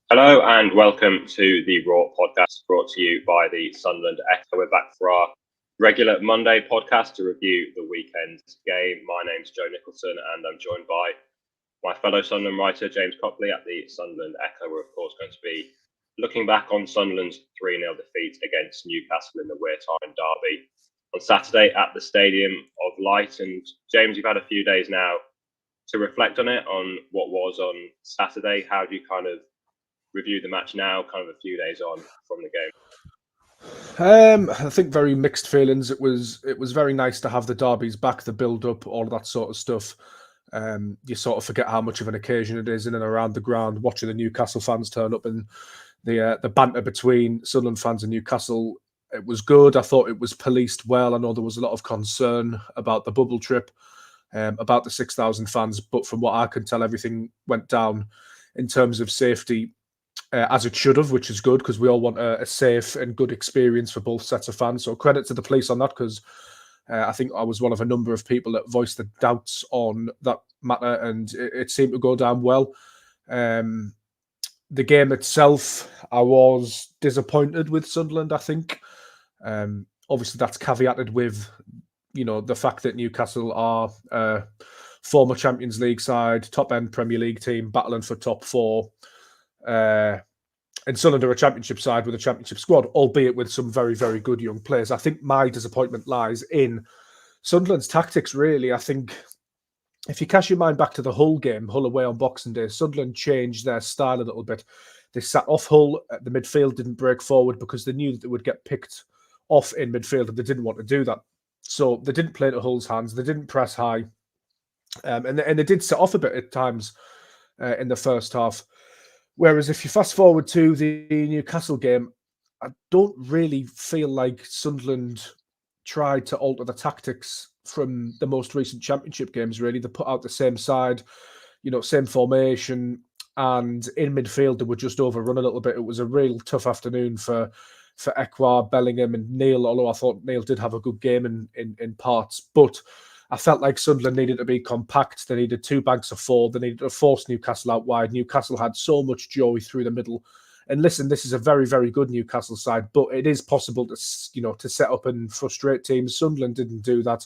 Hello and welcome to the Raw podcast brought to you by the Sunderland Echo. We're back for our regular Monday podcast to review the weekend's game. My name's Joe Nicholson and I'm joined by my fellow Sunderland writer James Copley at the Sunderland Echo. We're of course going to be looking back on Sunderland's 3-0 defeat against Newcastle in the Wear-Tyne derby on Saturday at the Stadium of Light. And James, you've had a few days now to reflect on it, on what was on Saturday. How do you kind of review the match now, kind of a few days on from the game? I think very mixed feelings. It was very nice to have the derbies back, the build up, all of that sort of stuff. You sort of forget how much of an occasion it is in and around the ground. Watching the Newcastle fans turn up and the banter between Sunderland fans and Newcastle, it was good. I thought it was policed well. I know there was a lot of concern about the bubble trip, about the 6,000 fans, but from what I can tell, everything went down in terms of safety as it should have, which is good because we all want a safe and good experience for both sets of fans. So credit to the police on that, because I think I was one of a number of people that voiced the doubts on that matter, and it seemed to go down well. The game itself, I was disappointed with Sunderland, I think. Obviously, that's caveated with, the fact that Newcastle are a former Champions League side, top-end Premier League team, battling for top four. And Sunderland are a championship side with a championship squad, albeit with some very, very good young players. I think my disappointment lies in Sunderland's tactics, really. I think if you cast your mind back to the Hull game, Hull away on Boxing Day, Sunderland changed their style a little bit. They sat off Hull. The midfield didn't break forward because they knew that they would get picked off in midfield, and they didn't want to do that. So they didn't play to Hull's hands. They didn't press high. And they did set off a bit at times in the first half. Whereas if you fast forward to the Newcastle game, I don't really feel like Sunderland tried to alter the tactics from the most recent championship games, really. They put out the same side, same formation, and in midfield they were just overrun a little bit. It was a real tough afternoon for Ekwa, Bellingham and Neil, although I thought Neil did have a good game in parts. But I felt like Sunderland needed to be compact. They needed two banks of four. They needed to force Newcastle out wide. Newcastle had so much joy through the middle. And listen, this is a very, very good Newcastle side, but it is possible to set up and frustrate teams. Sunderland didn't do that.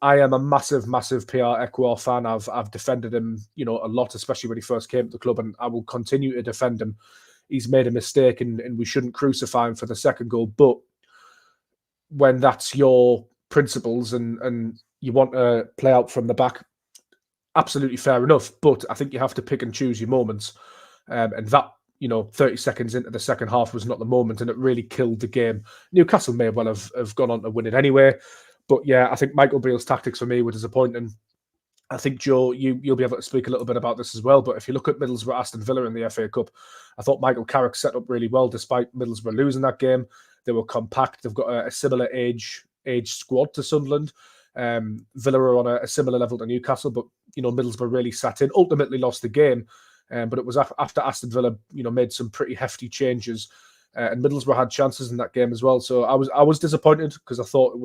I am a massive, massive PR Ecuador fan. I've defended him, a lot, especially when he first came to the club, and I will continue to defend him. He's made a mistake, and we shouldn't crucify him for the second goal. But when that's your principles and you want to play out from the back, absolutely fair enough. But I think you have to pick and choose your moments. And that, 30 seconds into the second half was not the moment, and it really killed the game. Newcastle may well have gone on to win it anyway. But yeah, I think Michael Beale's tactics for me were disappointing. I think, Joe, you'll be able to speak a little bit about this as well. But if you look at Middlesbrough, Aston Villa in the FA Cup, I thought Michael Carrick set up really well despite Middlesbrough losing that game. They were compact. They've got a similar age squad to Sunderland. Villa are on a similar level to Newcastle, but Middlesbrough really sat in. Ultimately lost the game, but it was after Aston Villa made some pretty hefty changes, and Middlesbrough had chances in that game as well. So I was disappointed because I thought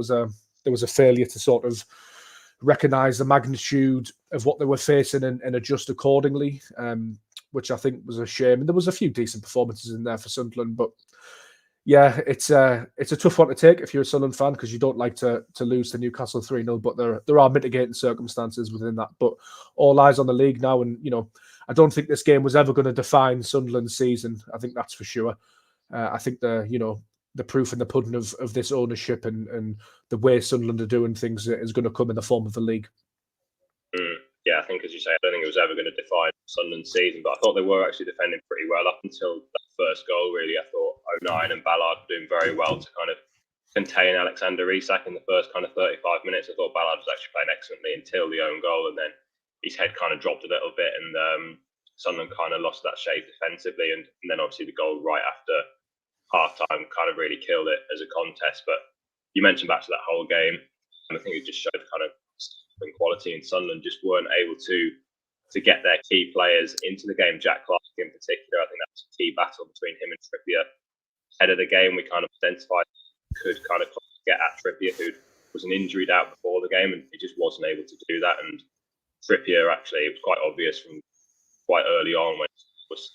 there was a failure to sort of recognise the magnitude of what they were facing and adjust accordingly, which I think was a shame. And there was a few decent performances in there for Sunderland, but yeah, it's a tough one to take if you're a Sunderland fan, because you don't like to lose to Newcastle 3-0, but there are mitigating circumstances within that. But all eyes on the league now, and I don't think this game was ever going to define Sunderland's season. I think that's for sure. I think the proof in the pudding of this ownership and the way Sunderland are doing things is going to come in the form of the league. Yeah, I think, as you say, I don't think it was ever going to define Sunderland's season, but I thought they were actually defending pretty well up until that first goal, really. I thought O'Nien and Ballard were doing very well to kind of contain Alexander Isak in the first kind of 35 minutes. I thought Ballard was actually playing excellently until the own goal, and then his head kind of dropped a little bit, and Sunderland kind of lost that shape defensively, and then obviously the goal right after half-time kind of really killed it as a contest. But you mentioned back to that whole game, and I think it just showed kind of quality, and Sunderland just weren't able to get their key players into the game. Jack Clark in particular, I think that was a key battle between him and Trippier ahead of the game. We kind of identified could kind of get at Trippier, who was an injured out before the game, and he just wasn't able to do that. And Trippier, actually, it was quite obvious from quite early on when he was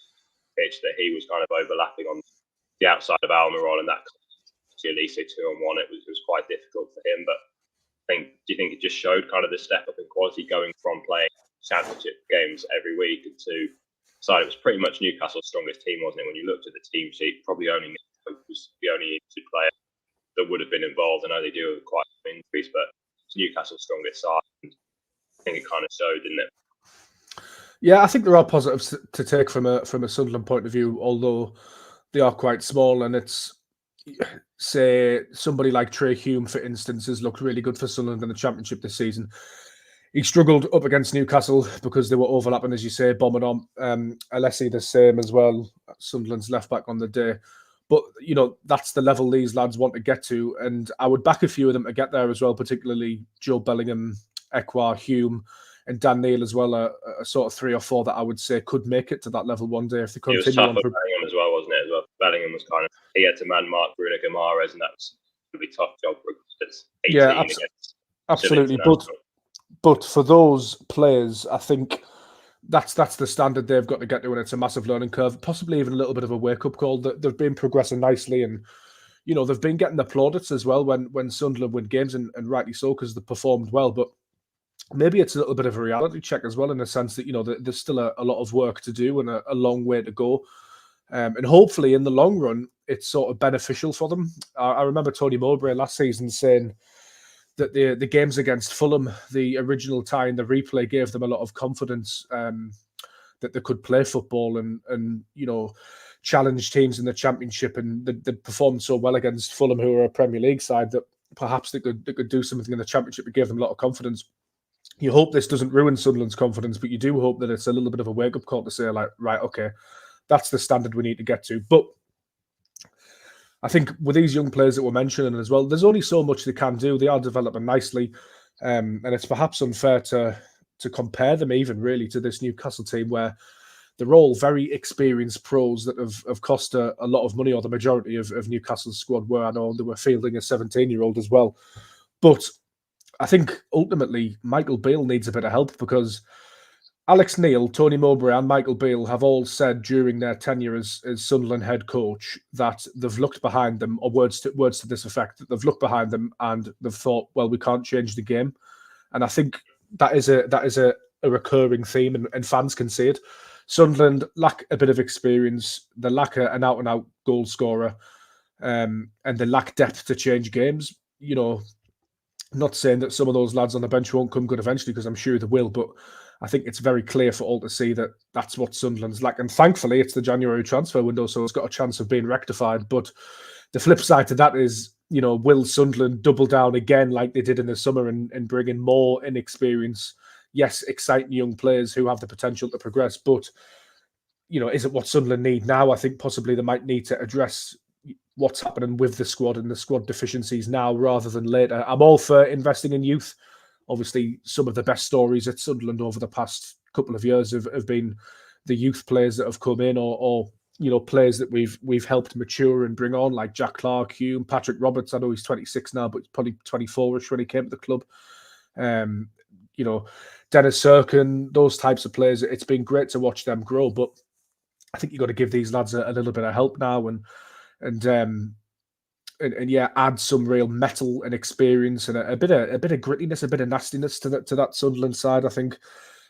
pitch that he was kind of overlapping on the outside of Almiron, and that Elise 2-on-1, it was quite difficult for him. But do you think it just showed kind of the step up in quality going from playing championship games every week to side? It was pretty much Newcastle's strongest team, wasn't it? When you looked at the team sheet, probably only Nick Pope was the only injured player that would have been involved. I know they do have quite some injuries, but it's Newcastle's strongest side. And I think it kind of showed, didn't it? Yeah, I think there are positives to take from a Sunderland point of view, although they are quite small. And it's, say, somebody like Trey Hume, for instance, has looked really good for Sunderland in the Championship this season. He struggled up against Newcastle because they were overlapping, as you say, bombing on. Alessi the same as well, Sunderland's left back on the day. But, that's the level these lads want to get to. And I would back a few of them to get there as well, particularly Joe Bellingham, Ekwa, Hume, and Dan Neil as well, a sort of 3 or 4 that I would say could make it to that level one day if they continue. It was tough for Bellingham as well, wasn't it? As well, Bellingham was he had to man mark Bruno Guimaraes, and that was going to be a tough job for 18 against absolutely. But for those players, I think that's the standard they've got to get to, and it's a massive learning curve, possibly even a little bit of a wake-up call. That they've been progressing nicely, and they've been getting the plaudits as well when Sunderland win games, and rightly so, because they performed well. But maybe it's a little bit of a reality check as well, in the sense that there's still a lot of work to do and a long way to go. And hopefully in the long run, it's sort of beneficial for them. I remember Tony Mowbray last season saying that the games against Fulham, the original tie and the replay, gave them a lot of confidence that they could play football and challenge teams in the Championship. And they performed so well against Fulham, who are a Premier League side, that perhaps they could do something in the Championship. It gave them a lot of confidence. You hope this doesn't ruin Sunderland's confidence, but you do hope that it's a little bit of a wake-up call to say, like, right, okay, that's the standard we need to get to. But I think with these young players that we're mentioning as well, there's only so much they can do. They are developing nicely, and it's perhaps unfair to compare them even really to this Newcastle team, where they're all very experienced pros that have cost a lot of money, or the majority of Newcastle's squad were. I know they were fielding a 17-year-old as well. But I think ultimately Michael Beale needs a bit of help, because Alex Neil, Tony Mowbray and Michael Beale have all said during their tenure as Sunderland head coach that they've looked behind them, or words to this effect, that they've looked behind them and they've thought, well, we can't change the game. And I think that is a recurring theme, and fans can see it. Sunderland lack a bit of experience, they lack an out-and-out goal scorer, and they lack depth to change games. Not saying that some of those lads on the bench won't come good eventually, because I'm sure they will, but I think it's very clear for all to see that that's what Sunderland's like. And thankfully, it's the January transfer window, so it's got a chance of being rectified. But the flip side to that is, will Sunderland double down again like they did in the summer and bring in more inexperience? Yes, exciting young players who have the potential to progress, but, is it what Sunderland need now? I think possibly they might need to address what's happening with the squad and the squad deficiencies now rather than later. I'm all for investing in youth. Obviously, some of the best stories at Sunderland over the past couple of years have been the youth players that have come in, or players that we've helped mature and bring on, like Jack Clark, Hume, Patrick Roberts. I know he's 26 now, but he's probably 24ish when he came to the club. Dennis Serkin, those types of players. It's been great to watch them grow, but I think you've got to give these lads a little bit of help now and add some real metal and experience and a bit of grittiness, a bit of nastiness to that Sunderland side, I think.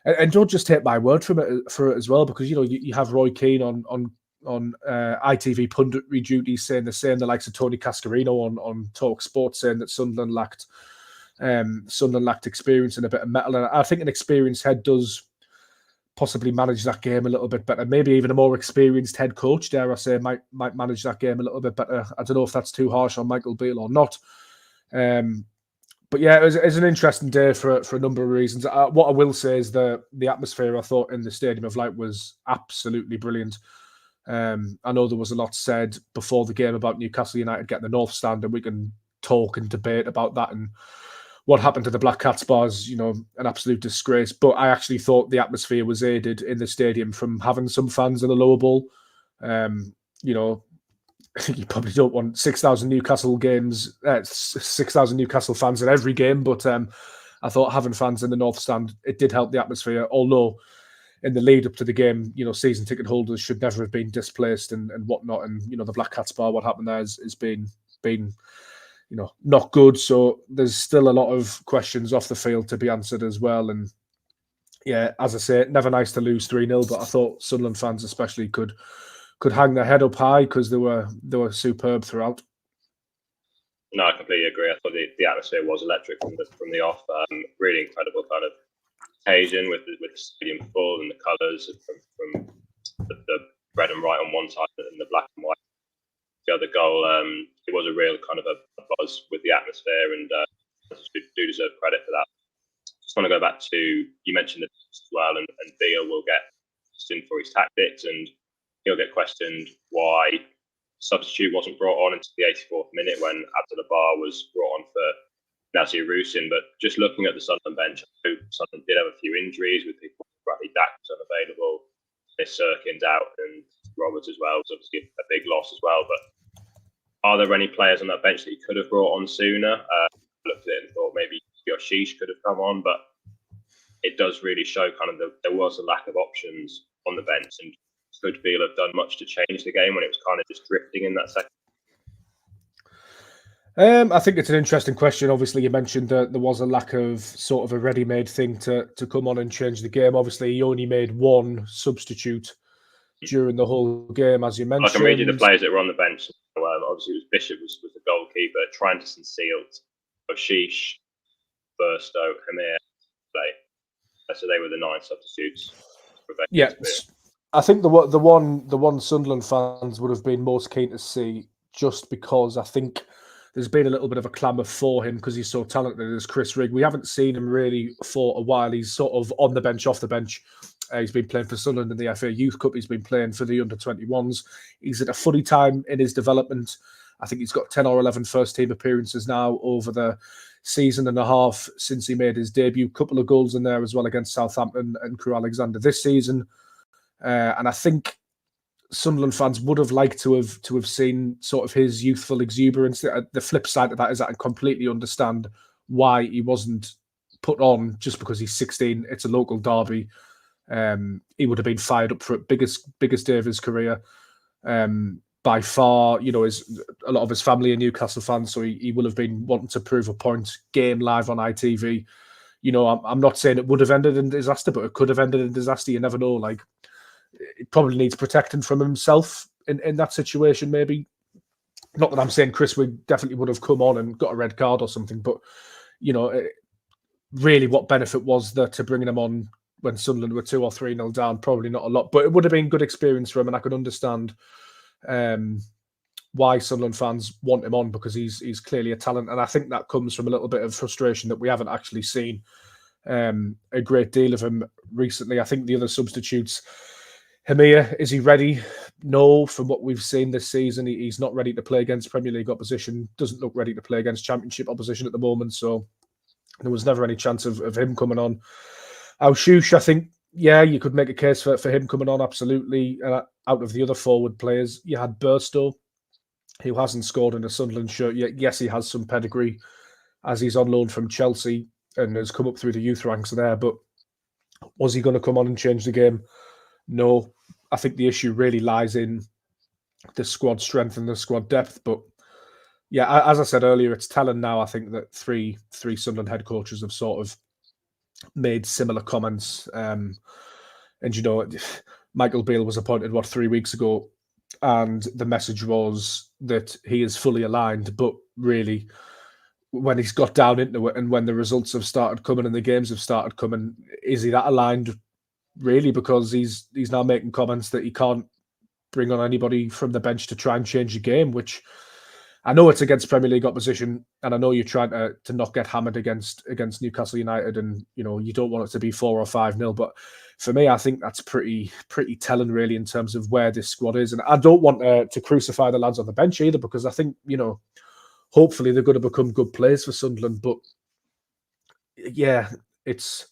And don't just take my word for it as well, because you have Roy Keane on ITV punditry duties saying the same. The likes of Tony Cascarino on Talk Sport saying that Sunderland lacked experience and a bit of metal. And I think an experienced head does possibly manage that game a little bit better. Maybe even a more experienced head coach, dare I say, might manage that game a little bit better. I don't know if that's too harsh on Michael Beale or not. But yeah, it was an interesting day for a number of reasons. What I will say is the atmosphere, I thought, in the Stadium of Light was absolutely brilliant. I know there was a lot said before the game about Newcastle United getting the North Stand, and we can talk and debate about that and what happened to the Black Cats bar is, an absolute disgrace. But I actually thought the atmosphere was aided in the stadium from having some fans in the lower bowl. You probably don't want 6,000 Newcastle games, 6,000 Newcastle fans in every game. But I thought having fans in the North Stand, it did help the atmosphere. Although in the lead up to the game, season ticket holders should never have been displaced and whatnot. And, the Black Cats Bar, what happened there has been, not good. So there's still a lot of questions off the field to be answered as well. And yeah, as I say, never nice to lose 3-0, but I thought Sunderland fans especially could hang their head up high because they were superb throughout. No, I completely agree. I thought the atmosphere was electric from the off. Really incredible kind of occasion with the stadium full and the colours from the red and white on one side and the black and white the other goal. It was a real kind of a buzz with the atmosphere, and do deserve credit for that. Just want to go back to, you mentioned it as well, and Beale will get questioned for his tactics, and he'll get questioned why substitute wasn't brought on until the 84th minute when Abdullah was brought on for Nazir Rusin. But just looking at the Sunderland bench, Sunderland did have a few injuries with people. Bradley Dack was unavailable, Miss Sirkin's out, and Roberts as well was obviously a big loss as well. But are there any players on that bench that you could have brought on sooner? Looked at it and thought maybe Yoshish could have come on, but it does really show kind of there was a lack of options on the bench, and could Beale have done much to change the game when it was kind of just drifting in that second? I think it's an interesting question. Obviously, you mentioned that there was a lack of sort of a ready-made thing to come on and change the game. Obviously, he only made one substitute during the whole game, as you mentioned. I can read you the players that were on the bench. Obviously, it was Bishop was the goalkeeper, Tranderson Sealt, Oshish, Burstow, Hamir, so they were the 9 substitutes. Yeah, I think the one Sunderland fans would have been most keen to see, just because I think there's been a little bit of a clamour for him because he's so talented, as Chris Rigg. We haven't seen him really for a while. He's sort of on the bench, off the bench. He's been playing for Sunderland in the FA Youth Cup. He's been playing for the under-21s. He's at a funny time in his development. I think he's got 10 or 11 first-team appearances now over the season and a half since he made his debut. Couple of goals in there as well against Southampton and Crewe Alexandra this season. And I think Sunderland fans would have liked to have seen sort of his youthful exuberance. The flip side of that is that I completely understand why he wasn't put on just because he's 16. It's a local derby. He would have been fired up for it. Biggest day of his career. By far, a lot of his family are Newcastle fans, so he will have been wanting to prove a point. Game live on ITV. I'm not saying it would have ended in disaster, but it could have ended in disaster. You never know. Like, it probably needs protecting from himself in that situation, maybe. Not that I'm saying Chris Rigg definitely would have come on and got a red card or something, but, really what benefit was there to bringing him on when Sunderland were 2 or 3-0 down? Probably not a lot, but it would have been good experience for him, and I could understand why Sunderland fans want him on, because he's clearly a talent, and I think that comes from a little bit of frustration that we haven't actually seen a great deal of him recently. I think the other substitutes, Hamir, is he ready? No, from what we've seen this season, he's not ready to play against Premier League opposition, doesn't look ready to play against Championship opposition at the moment, so there was never any chance of him coming on. Alshush, I think, yeah, you could make a case for him coming on, absolutely. Out of the other forward players, you had Burstow, who hasn't scored in a Sunderland shirt yet. Yes, he has some pedigree, as he's on loan from Chelsea and has come up through the youth ranks there, but was he going to come on and change the game? No. I think the issue really lies in the squad strength and the squad depth. But yeah, as I said earlier, it's telling now, I think, that three Sunderland head coaches have sort of made similar comments. And, Michael Beale was appointed, 3 weeks ago, and the message was that he is fully aligned. But really, when he's got down into it and when the results have started coming and the games have started coming, is he that aligned? Really, because he's now making comments that he can't bring on anybody from the bench to try and change the game, which I know it's against Premier League opposition, and I know you're trying to not get hammered against Newcastle United, and you don't want it to be 4 or 5-0. But for me, I think that's pretty telling, really, in terms of where this squad is. And I don't want to crucify the lads on the bench either, because I think hopefully they're going to become good players for Sunderland. But yeah, it's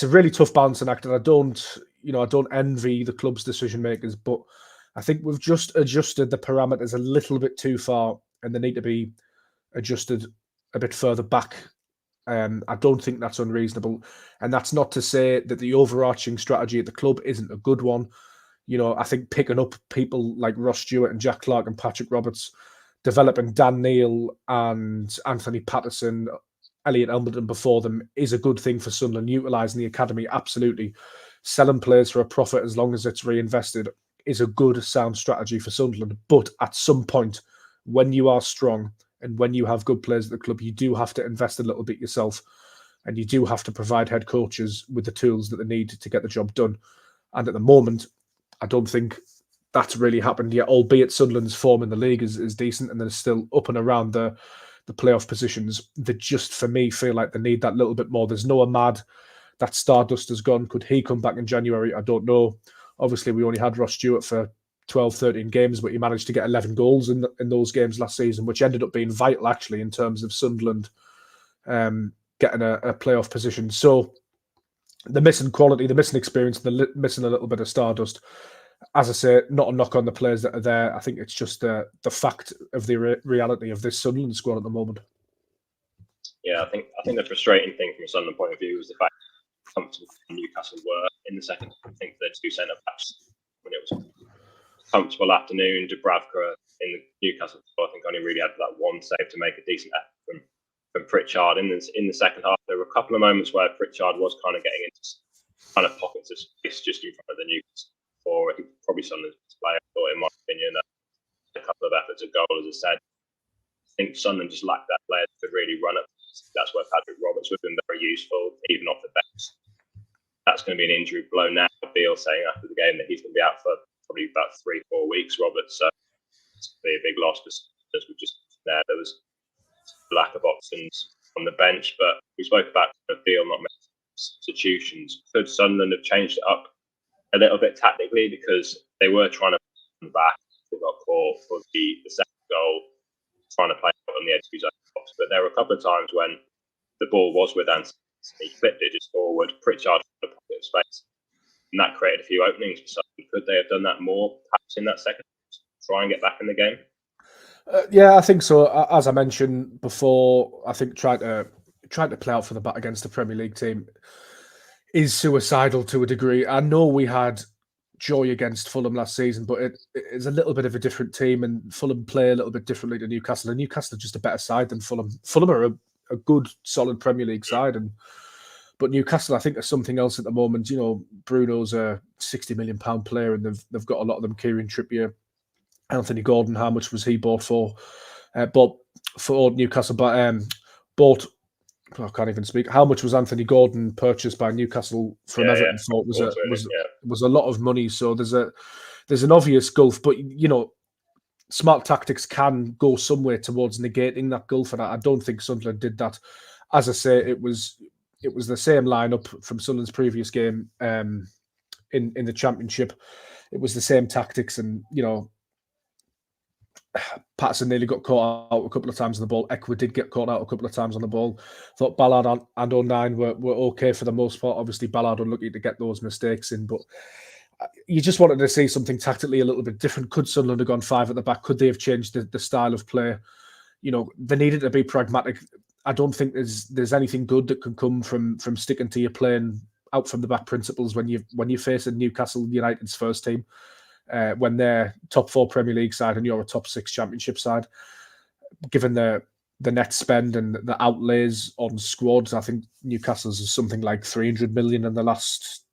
a really tough balancing act, and I don't envy the club's decision makers, but I think we've just adjusted the parameters a little bit too far, and they need to be adjusted a bit further back I don't think that's unreasonable. And that's not to say that the overarching strategy at the club isn't a good one. You know, I think picking up people like Ross Stewart and Jack Clark and Patrick Roberts, developing Dan Neil and Anthony Patterson, Elliot Elmerton before them is a good thing for Sunderland. Utilising the academy, absolutely. Selling players for a profit as long as it's reinvested is a good, sound strategy for Sunderland. But at some point, when you are strong and when you have good players at the club, you do have to invest a little bit yourself. And you do have to provide head coaches with the tools that they need to get the job done. And at the moment, I don't think that's really happened yet, albeit Sunderland's form in the league is decent and they're still up and around the playoff positions. They just, for me, feel like they need that little bit more. There's no Ahmad. That Stardust has gone. Could he come back in January? I don't know. Obviously, we only had Ross Stewart for 12, 13 games, but he managed to get 11 goals in those games last season, which ended up being vital, actually, in terms of Sunderland getting a playoff position. So the missing quality, the missing experience, the missing a little bit of Stardust. As I say, not a knock on the players that are there. I think it's just the fact of the reality of this Sunderland squad at the moment. Yeah, I think the frustrating thing from a Sunderland point of view was the fact how comfortable Newcastle were in the second. I think their two centre backs when it was a comfortable afternoon. Dubravka in the Newcastle squad, I think only really had that one save to make a decent effort from Pritchard. In the second half, there were a couple of moments where Pritchard was kind of getting into kind of pockets of space just in front of the Newcastle. Or I think probably Sunderland's player. I thought, in my opinion, a couple of efforts at goal, as I said. I think Sunderland just lacked that player to really run up. That's where Patrick Roberts would have been very useful, even off the bench. That's going to be an injury blow now. Beale saying after the game that he's going to be out for probably about 3-4 weeks, Roberts. So it's going to be a big loss because we just there was a lack of options on the bench. But we spoke about Beale not making substitutions. Could Sunderland have changed it up a little bit tactically, because they were trying to come back? They got caught for the second goal, trying to play out on the edge of his own box. But there were a couple of times when the ball was with Anthony. He flipped it just forward. Pritchard had a pocket of space, and that created a few openings for Sunderland. Could they have done that more, perhaps in that second, try and get back in the game? Yeah, I think so. As I mentioned before, I think trying to play out for the bat against a Premier League team is suicidal to a degree. I know we had joy against Fulham last season, but it is a little bit of a different team, and Fulham play a little bit differently to Newcastle. And Newcastle are just a better side than Fulham. Fulham are a good, solid Premier League side, but Newcastle, I think, are something else at the moment. You know, Bruno's a £60 million player, and they've got a lot of them. Kieran Trippier, Anthony Gordon. How much was he bought for? Bought for Newcastle, but bought. I can't even speak. How much was Anthony Gordon purchased by Newcastle from Everton? So it was a lot of money. So there's an obvious gulf, but you know, smart tactics can go somewhere towards negating that gulf, and I don't think Sunderland did that. As I say, it was the same lineup from Sunderland's previous game in the Championship. It was the same tactics, and you know, Patterson nearly got caught out a couple of times on the ball. Ekwa did get caught out a couple of times on the ball. Thought Ballard and O'Nien were okay for the most part. Obviously, Ballard unlucky to get those mistakes in, but you just wanted to see something tactically a little bit different. Could Sunderland have gone 5 at the back? Could they have changed the style of play? You know, they needed to be pragmatic. I don't think there's anything good that can come from sticking to your playing out from the back principles when you face a Newcastle United's first team. When they're top 4 Premier League side and you're a top 6 Championship side, given the net spend and the outlays on squads, I think Newcastle's is something like 300 million in the last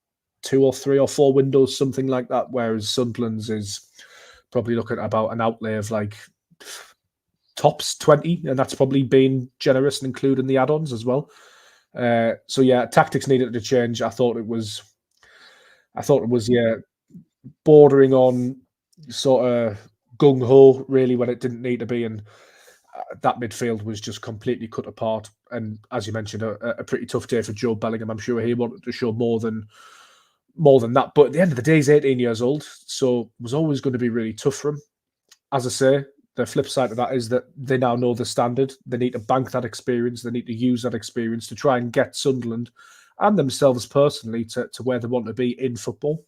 2 or 3 or 4 windows, something like that. Whereas Sunderland's is probably looking at about an outlay of like tops 20, and that's probably been generous and including the add-ons as well. So yeah, tactics needed to change. I thought it was bordering on sort of gung-ho, really, when it didn't need to be. And that midfield was just completely cut apart. And as you mentioned, a pretty tough day for Joe Bellingham. I'm sure he wanted to show more than that. But at the end of the day, he's 18 years old, so it was always going to be really tough for him. As I say, the flip side of that is that they now know the standard. They need to bank that experience. They need to use that experience to try and get Sunderland and themselves personally to where they want to be in football.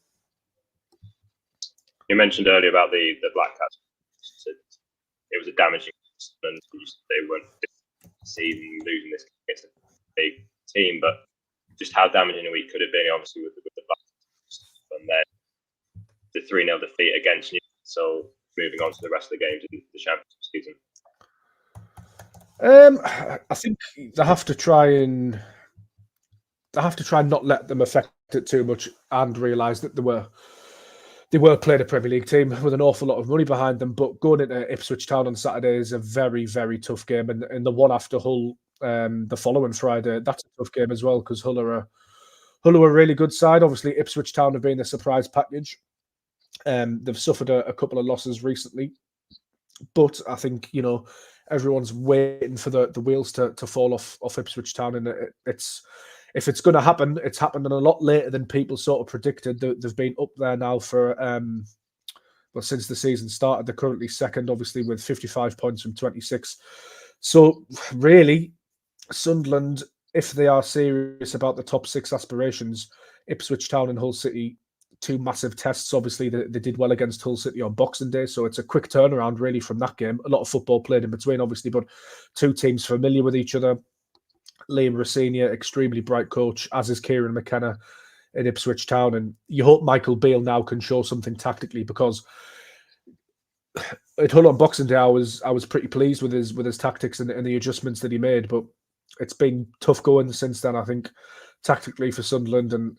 You mentioned earlier about the Black Cats. It was a damaging, and they weren't seeing losing this against big team, but just how damaging a week could have been, obviously, with the Black, and then the 3-0 defeat against Newcastle, moving on to the rest of the games in the Championship season. I think they have to try and not let them affect it too much, and realise that they were playing a Premier League team with an awful lot of money behind them. But going into Ipswich Town on Saturday is a very, very tough game, and the one after Hull the following Friday, that's a tough game as well, because Hull are a really good side. Obviously, Ipswich Town have been a surprise package. They've suffered a couple of losses recently, but I think, everyone's waiting for the wheels to fall off Ipswich Town, and if it's going to happen, it's happened a lot later than people sort of predicted. They've been up there now for since the season started. They're currently second, obviously, with 55 points from 26. So really, Sunderland, if they are serious about the top 6 aspirations, Ipswich Town and Hull City, 2 massive tests. Obviously, they did well against Hull City on Boxing Day, so it's a quick turnaround really from that game. A lot of football played in between, obviously, but 2 teams familiar with each other. Liam Rosenior, extremely bright coach, as is Kieran McKenna in Ipswich Town, and you hope Michael Beale now can show something tactically, because at Hull on Boxing Day, I was pretty pleased with his tactics and the adjustments that he made, but it's been tough going since then, I think, tactically for Sunderland, and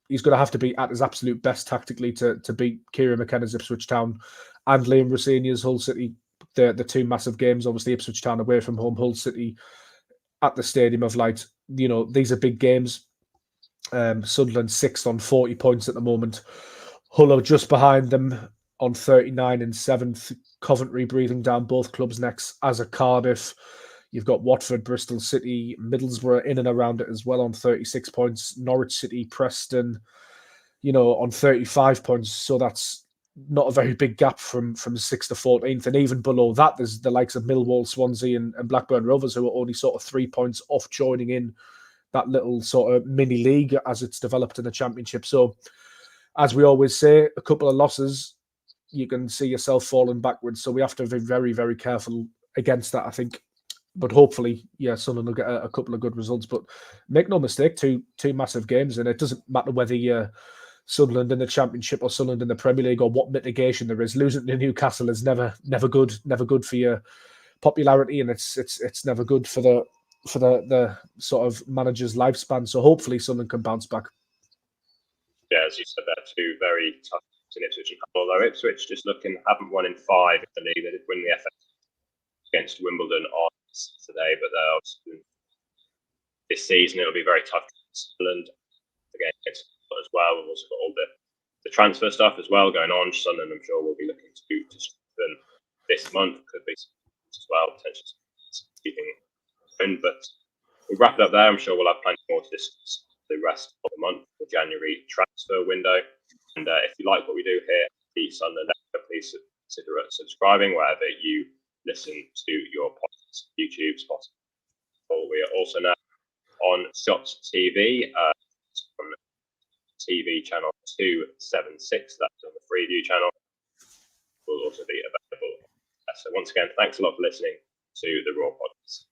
he's going to have to be at his absolute best tactically to beat Kieran McKenna's Ipswich Town and Liam Rosenior's Hull City. The 2 massive games, obviously Ipswich Town away from home, Hull City at the Stadium of Light. These are big games. Sunderland 6th on 40 points at the moment. Hull are just behind them on 39 and 7th. Coventry breathing down both clubs' necks, as are Cardiff. You've got Watford, Bristol City, Middlesbrough in and around it as well on 36 points. Norwich City, Preston, on 35 points. So that's not a very big gap from 6th to 14th. And even below that, there's the likes of Millwall, Swansea and Blackburn Rovers, who are only sort of 3 points off joining in that little sort of mini league as it's developed in the Championship. So, as we always say, a couple of losses, you can see yourself falling backwards. So we have to be very, very careful against that, I think. But hopefully, Sunderland will get a couple of good results. But make no mistake, two massive games, and it doesn't matter whether you're Sunderland in the Championship or Sunderland in the Premier League or what mitigation there is. Losing to Newcastle is never good for your popularity, and it's never good for the sort of manager's lifespan. So hopefully, Sunderland can bounce back. Yeah, as you said, they're 2 very tough teams in Ipswich and Hull. Although Ipswich haven't won in 5 in the league. They did win the FA against Wimbledon on Saturday, but they're obviously this season it'll be very tough for Sunderland again against Hull as well. We've also got all the transfer stuff as well going on. Sunderland, I'm sure, will be looking to strengthen this month. Could be as well, potentially keeping in. But we'll wrap it up there. I'm sure we'll have plenty more to discuss the rest of the month, the January transfer window. And if you like what we do here at the Sunderland, please consider subscribing wherever you listen to your podcasts, YouTube, Spotify. We are also now on Shots TV, on TV channel 276. That's on the Freeview channel. Will also be available. So once again, thanks a lot for listening to the Raw Podcast.